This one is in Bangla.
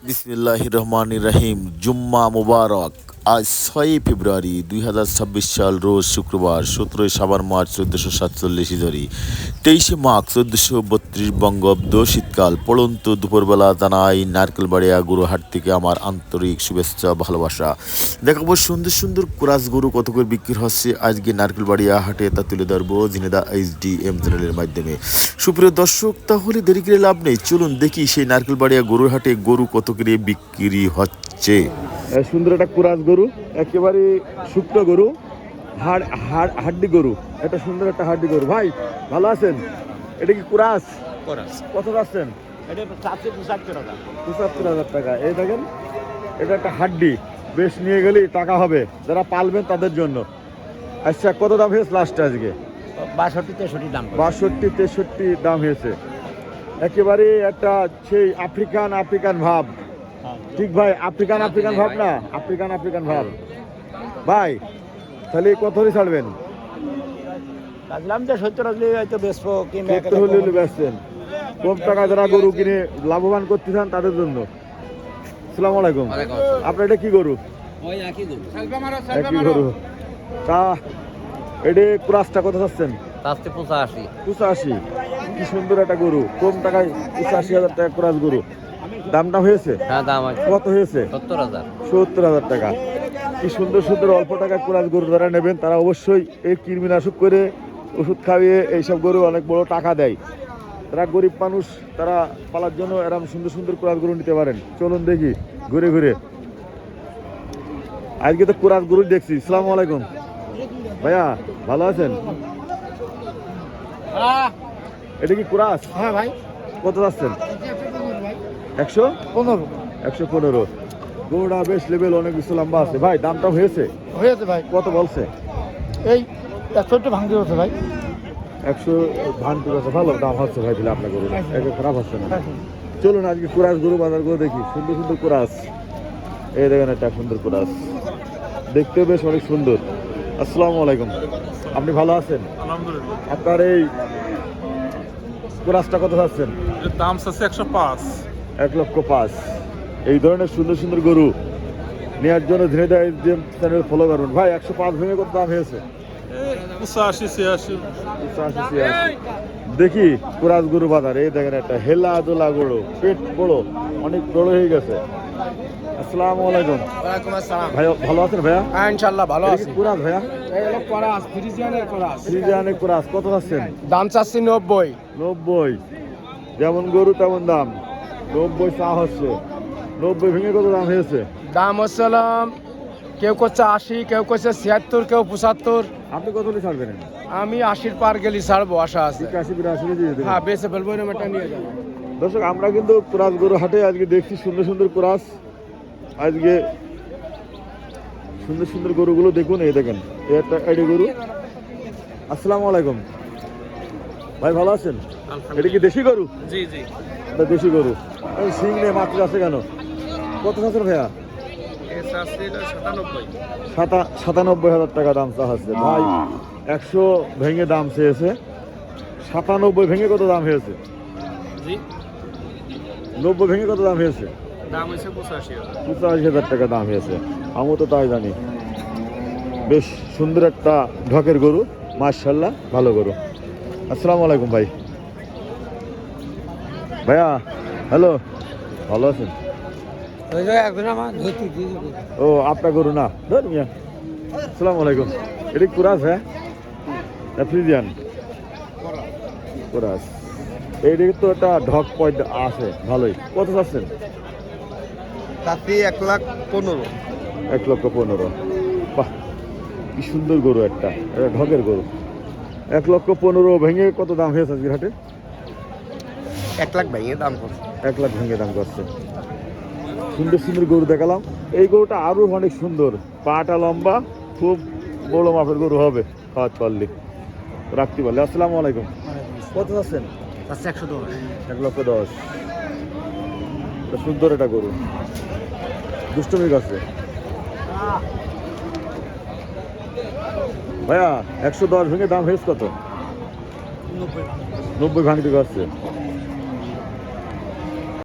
বিসমিল্লাহির রহমানির রহিম। জুম্মা মুবারক। আজ 6 ফেব্রুয়ারি 2026 সাল, রোজ শুক্রবার, 17 সাবান মার্চ 1447 হিজরি, 23 মাঘ 1432 বঙ্গাব্দ, শীতকাল। পড়ন্ত দুপুরবেলা জানাই নারকেলবাড়িয়া গরুহাট থেকে আমার আন্তরিক শুভেচ্ছা, ভালোবাসা। দেখাবো সুন্দর সুন্দর ক্রাস গরু কত করে বিক্রি হচ্ছে আজকে নারকেলবাড়িয়া হাটে, তা তুলে ধরবো ঝিনেদা HDM চ্যানেলের মাধ্যমে। সুপ্রিয় দর্শক, তাহলে দেরি করে লাভ নেই, চলুন দেখি সেই নারকেলবাড়িয়া গরুর হাটে গরু কত করে বিক্রি হচ্ছে। সুন্দর একটা কুরাস গরু, একেবারে শুকনো গরু, হাড্ডি গরু, এটা সুন্দর একটা হাড্ডি গরু। ভাই ভালো আছেন? এটা কি কুরাস? কত যাচ্ছেন? এটা 75,000 টাকা। এই দেখেন, এটা একটা হাড্ডি, বেশ নিয়ে গেলেই টাকা হবে যারা পালবেন তাদের জন্য। আচ্ছা, কত দাম হয়েছে লাস্ট আজকে? 62-63 দাম। 62-63 দাম হয়েছে। একেবারে একটা সেই আফ্রিকান ভাব। ঠিক ভাই, আফ্রিকান ভাব না, আফ্রিকান ভাব। ভাই তাহলে কত হলে ছাড়বেন? ভাবলাম যে 70 হলে হয়তো বেচবো, কিংবা 70 হলে বেচছেন। কম টাকা যারা গরু কিনে লাভবান করতে চান তাদের জন্য। আসসালামু আলাইকুম। আপনার এটা কি গরু? ওই একই গরু। একই গরু। তা এটা ক্রাসটা কত চাচ্ছেন? 85। কি সুন্দর একটা গরু, কম টাকায় 85,000 টাকা ক্রাস গরু। দামটা হয়েছে? হ্যাঁ, দাম আছে। কত হয়েছে? 70,000। 70,000 টাকা। কি সুন্দর সুন্দর অল্প টাকা ক্রাস গরু যারা নেবেন তারা অবশ্যই এই কৃমিনাশক করে ওষুধ খাইয়ে এইসব গরু অনেক বড় টাকা দেয়। তারা গরিব মানুষ, তারা পালার জন্য এরকম সুন্দর সুন্দর ক্রাস গরু নিতে পারেন। চলুন দেখি ঘুরে ঘুরে। আজকে তো ক্রাস গরু দেখছি। আসসালামু আলাইকুম ভাইয়া, ভালো আছেন? এটা কি ক্রাস? হ্যাঁ ভাই। কত যাচ্ছেন? 115। 115। গরুটা বেশ লেভেল, অনেক বেশি লম্বা আছে। ভাই দামটা হয়েছে? ভাই। কত বলছে? এই 100 ভাঙতে হচ্ছে ভাই। 100 ভাঙতে আছে। ভালো দাম হচ্ছে ভাই, দিলে আপনার গরু একে খারাপ হচ্ছে না। চলুন আজকে কুরাস গরু বাজার করে দেখি। সুন্দর সুন্দর কুরাস, এই দেখেন একটা সুন্দর কুরাস, দেখতে বেশ অনেক সুন্দর। আসসালামু আলাইকুম, আপনি ভালো আছেন? আলহামদুলিল্লাহ। আপনার এই কুরাসটা কত চাচ্ছেন? এর দাম আছে 105। 1,05,000। এই ধরনের সুন্দর সুন্দর গরু নেওয়ার জন্য ঝিনেদা HDM চ্যানেল ফলো করুন। ভাই 105 ভেঙে কত দাম হয়েছে? 85-86। দেখি কুরাস গরু বাজার। এই দেখেন একটা হেলা দোলা গরু, পেট বড়, অনেক বড় হয়ে গেছে। আসসালামু আলাইকুম। ওয়ালাইকুম আসসালাম। ভাই ভালো আছেন ভাইয়া? হ্যাঁ, ইনশাআল্লাহ ভালো এটা আছি। কি কুরাস ভাইয়া? এই হলো কোরাস, ফ্রিজিয়ানের কোরাস। ফ্রিজিয়ানের কুরাস কত যাচ্ছেন? দাম চাচ্ছি 90। 90। যেমন গরু তেমন দাম। 90 চা হচ্ছে। 90 ভেঙে কত দাম হয়েছে? দাম হচ্ছে কেউ করছে 80, কেউ করছে 76, কেউ 75। আপনি কত হলে ছাড়বেন? আমি 80 পার গেলি ছাড়বো, আশা আছে। 81-82 দিয়ে দেবেন। হ্যাঁ, বেঁচে ফেলবো, এরকম একটা নিয়ে যাবো। দর্শক, আমরা কিন্তু কুরাস গরু হাটে আজকে দেখছি সুন্দর সুন্দর কুরাস। আজকে সুন্দর সুন্দর গরুগুলো দেখুন। এই দেখেন, এই একটা আইডি গরু। আসসালামু আলাইকুম ভাই, ভালো আছেন? এটা কি দেশি গরু? জি জি। এটা দেশি গরু। এই সিং নিয়ে মাত্র আছে কেন? কত আছেন ভাইয়া? 97,000 টাকা দাম চাচ্ছে ভাই। 100 ভেঙে দাম চেয়েছে। 97 ভেঙে কত দাম হয়েছে? জি। 90 ভেঙে কত দাম হয়েছে? দাম হচ্ছে 85,000। 85,000 টাকা দাম হয়েছে। আমিও তো তাই জানি। বেশ সুন্দর একটা ঢকের গরু, মাশাআল্লাহ, ভালো গরু। আসসালামু আলাইকুম ভাই। ভাইয়া হ্যালো, ভালো আছেন? ও আপনার গরু না, ধর মিয়া। আসসালামু আলাইকুম। এটা কি কুরাস? হ্যাঁ, ফ্রিজিয়ান কুরাস। এইদিকে তো একটা ঢক পয়েন্ট আছে, ভালোই। কত চাচ্ছেন? 1,15,000। 1,15,000। বাহ, কি সুন্দর গরু, একটা এটা ঢকের গরু। 1,15,000 ভেঙে কত দাম হয়েছে আজকের হাটে? 1 লাখ ভাইয়ের দাম করছে। 1 লাখ ভেঙে দাম করছে। সুন্দর সুন্দর গরু দেখালাম। এই গরুটা আরো অনেক সুন্দর, পাটা লম্বা, খুব বড় মাপের গরু হবে খাওয়াতে পারলে, রাখতে পারলে। আসসালামু আলাইকুম। কত আছেন? 110। 1,10,000। সুন্দর একটা গরু, দুষ্টমি কাছে। ভাইয়া 110 ভেঙে দাম হয়েছে কত? 90 ভাঙতে পারছে।